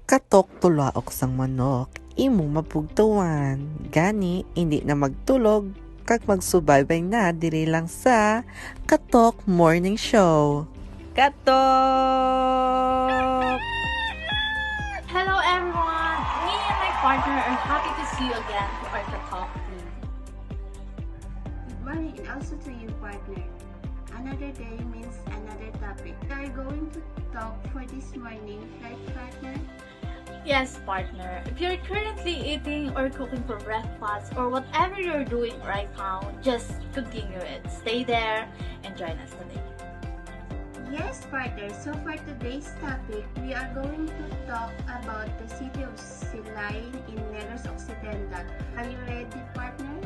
Katok tulaok sang manok, imo mapugtawan. Gani, hindi na magtulog, kag magsubaybay na diri lang sa Katok Morning Show. Katok! Hello everyone! Me and my partner are happy to see you again to our Talk team. Good morning and also to you, partner. Another day means another topic. We are going to talk for this morning, right, partner? Yes, partner. If you're currently eating or cooking for breakfast or whatever you're doing right now, just continue it. Stay there and join us today. Yes, partner. So for today's topic, we are going to talk about the city of Silay in Negros Occidental. Are you ready, partner?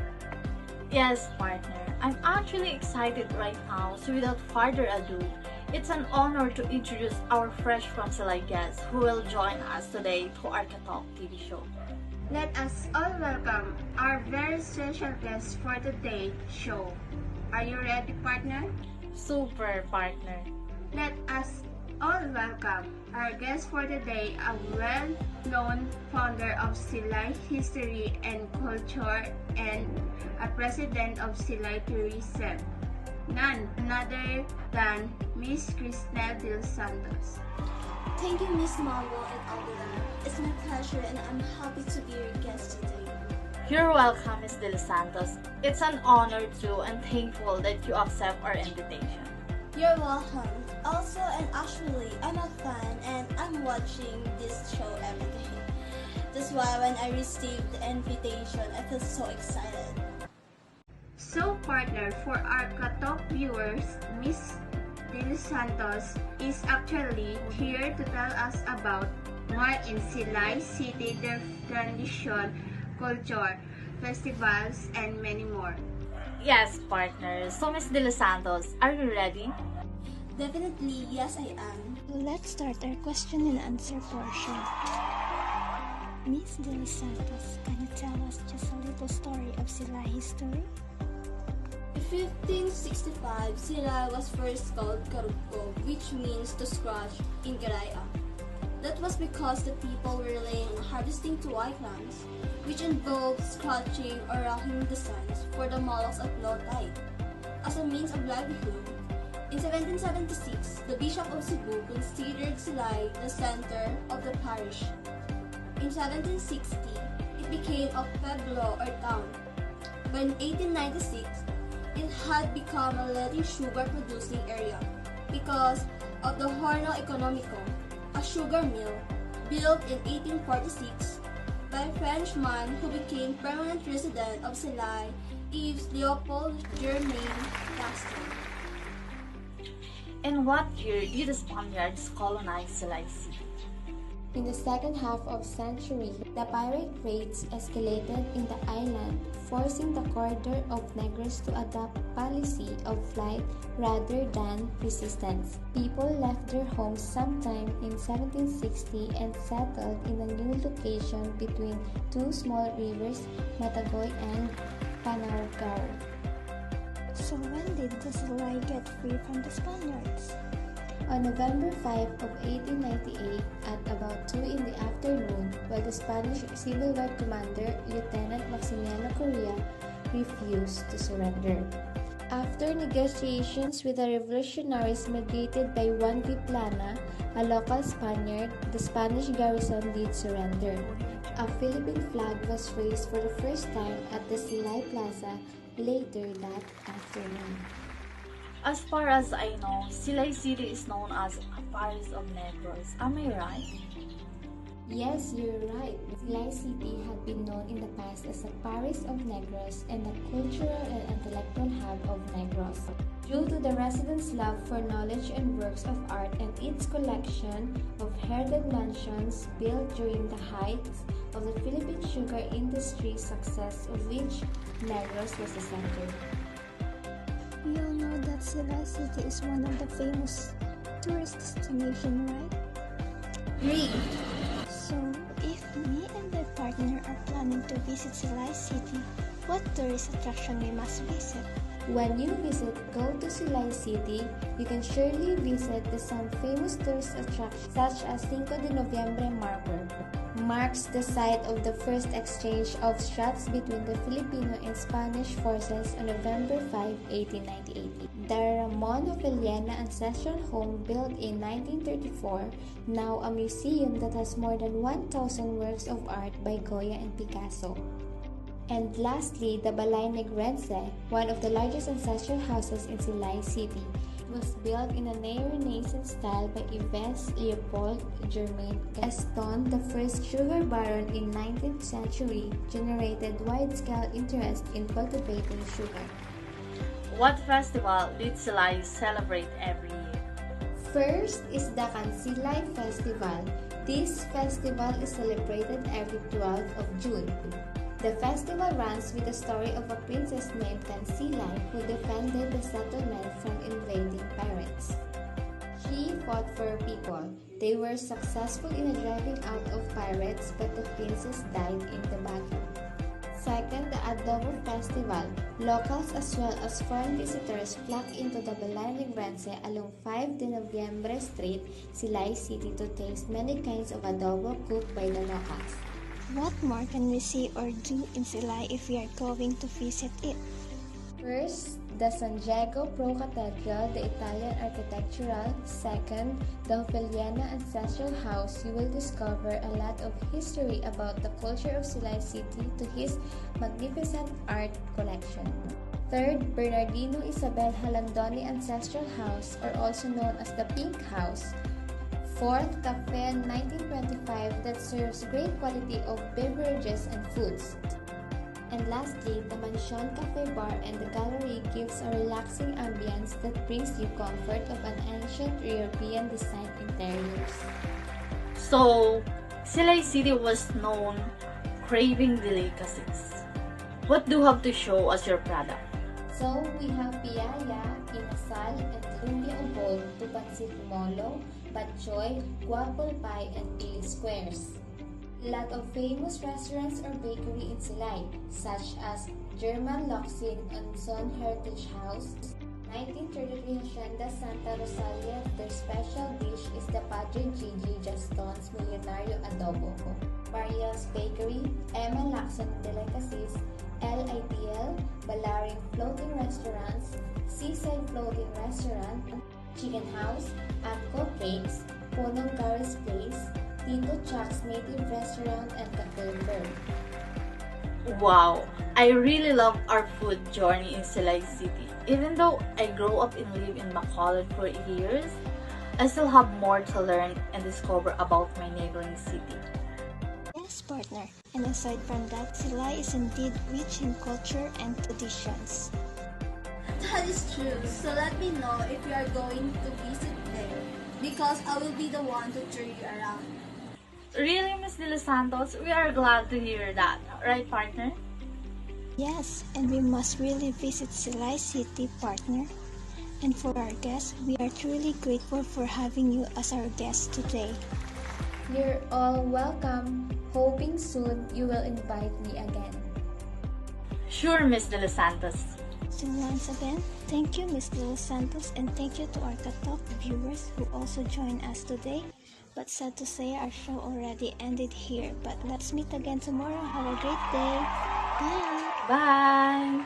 Yes, partner. I'm actually excited right now, so without further ado, it's an honor to introduce our fresh from Silay guest who will join us today to our Talk TV show. Let us all welcome our very special guest for today's show. Are you ready, partner? Super, partner. Let us all welcome our guest for today, a well-known founder of Silay History and Culture and a president of Silay Tourism, none other than Miss Cristel de los Santos. Thank you, Miss Marvel and Alvin. It's my pleasure and I'm happy to be your guest today. You're welcome, Ms. De Los Santos. It's an honor too and thankful that you accept our invitation. You're welcome. Also, and actually, I'm a fan and I'm watching this show every day. That's why when I received the invitation, I feel so excited. So, partner, for our Katok viewers, Miss De Los Santos is actually here to tell us about more in Silay City, their tradition, culture, festivals, and many more. Yes, partner. So, Ms. De Los Santos, are you ready? Definitely, yes I am. Let's start our question and answer portion. Miss De Los Santos, can you tell us just a little story of Silay history? In 1565, Silay was first called Karugko, which means to scratch in Garaya. That was because the people were relying on harvesting to white lands, which involved scratching or rocking the sands for the mollusks at low tide. As a means of livelihood, in 1776, the Bishop of Cebu considered Silay the center of the parish. In 1760, it became a pueblo or town. By 1896, it had become a leading sugar-producing area because of the Horno Economico, a sugar mill built in 1846 by a Frenchman who became permanent resident of Silay, Yves Leopold Germain Gaston. In what year did the Spaniards colonize Silay City? In the second half of century, the pirate raids escalated in the island, forcing the corridor of Negros to adopt policy of flight rather than resistance. People left their homes sometime in 1760 and settled in a new location between two small rivers, Matagoy and Panagao. So when did the Silay get free from the Spaniards? On November 5 of 1898, at about 2 in the afternoon, while the Spanish Civil War commander, Lieutenant Maximiano Correa, refused to surrender. After negotiations with the revolutionaries mediated by Juan Viplana, a local Spaniard, the Spanish garrison did surrender. A Philippine flag was raised for the first time at the Silay Plaza later that afternoon. As far as I know, Silay City is known as a Paris of Negros. Am I right? Yes, you're right. Silay City had been known in the past as the Paris of Negros and the cultural and intellectual hub of Negros. Due to the residents' love for knowledge and works of art and its collection of heralded mansions built during the height of the Philippine sugar industry, success of which Negros was the center. We all know that Silay City is one of the famous tourist destinations, right? Great! So, if me and my partner are planning to visit Silay City, what tourist attraction we must visit? When you go to Silay City, you can surely visit some famous tourist attractions such as Cinco de Noviembre Marker, marks the site of the first exchange of shots between the Filipino and Spanish forces on November 5, 1898. The Ramon of Villena Ancestral Home, built in 1934, now a museum that has more than 1,000 works of art by Goya and Picasso. And lastly, the Balay Negrense, one of the largest ancestral houses in Silay City, was built in a neo-Renaissance style by Yves Leopold Germain Gaston, the first sugar baron in 19th century, generated wide-scale interest in cultivating sugar. What festival did Silay celebrate every year? First is the Kansilay Festival. This festival is celebrated every 12th of June. The festival runs with the story of a princess named Kansilay who defended the settlement from invading pirates. She fought for her people. They were successful in driving out of pirates, but the princess died in the battle. Second, the Adobo Festival. Locals as well as foreign visitors flock into the Balay Negrense along 5 de Noviembre Street, Silay City, to taste many kinds of adobo cooked by the locals. What more can we see or do in Silay if we are going to visit it? First, the San Diego Pro Cathedral, the Italian architectural. Second, the Villena Ancestral House. You will discover a lot of history about the culture of Silay City to his magnificent art collection. Third, Bernardino Isabel Halandoni Ancestral House, or also known as the Pink House. Fourth, Cafe 1925 that serves great quality of beverages and foods. And lastly, the Mansion Cafe Bar and the Gallery gives a relaxing ambience that brings you comfort of an ancient European design interiors. So, Silay City was known craving delicacies. What do you have to show as your product? So, we have Piaya, Inasal, and Lumpia Ubod, Tupansit Molo, Batchoy, Guapol Pie, and Pili Squares. Lot of famous restaurants or bakery in Silay, such as German Loxin on Son Heritage House, 1933 Hacienda Santa Rosalia. Their special dish is the Padre Gigi Gaston's Millonario Adobo. Mariel's Bakery, Emma Lacson Delicacies, LITL, Balaring Floating Restaurants, Seaside Floating Restaurant, Chicken House, Atco Cakes, Punong Gary's Place, Tito Chuck's Native Restaurant, and Cafe Bird. Wow! I really love our food journey in Silay City. Even though I grew up and live in Bacolod for years, I still have more to learn and discover about my neighboring city. Yes, partner. And aside from that, Silay is indeed rich in culture and traditions. That is true. So let me know if you are going to visit there, because I will be the one to turn you around. Really, Miss De Los Santos? We are glad to hear that. Right, partner? Yes, and we must really visit Silay City, partner. And for our guests, we are truly grateful for having you as our guest today. You're all welcome. Hoping soon you will invite me again. Sure, Miss De Los Santos. So once again, thank you, Ms. De Los Santos, and thank you to our Katok viewers who also joined us today. But sad to say, our show already ended here. But let's meet again tomorrow. Have a great day. Bye! Bye!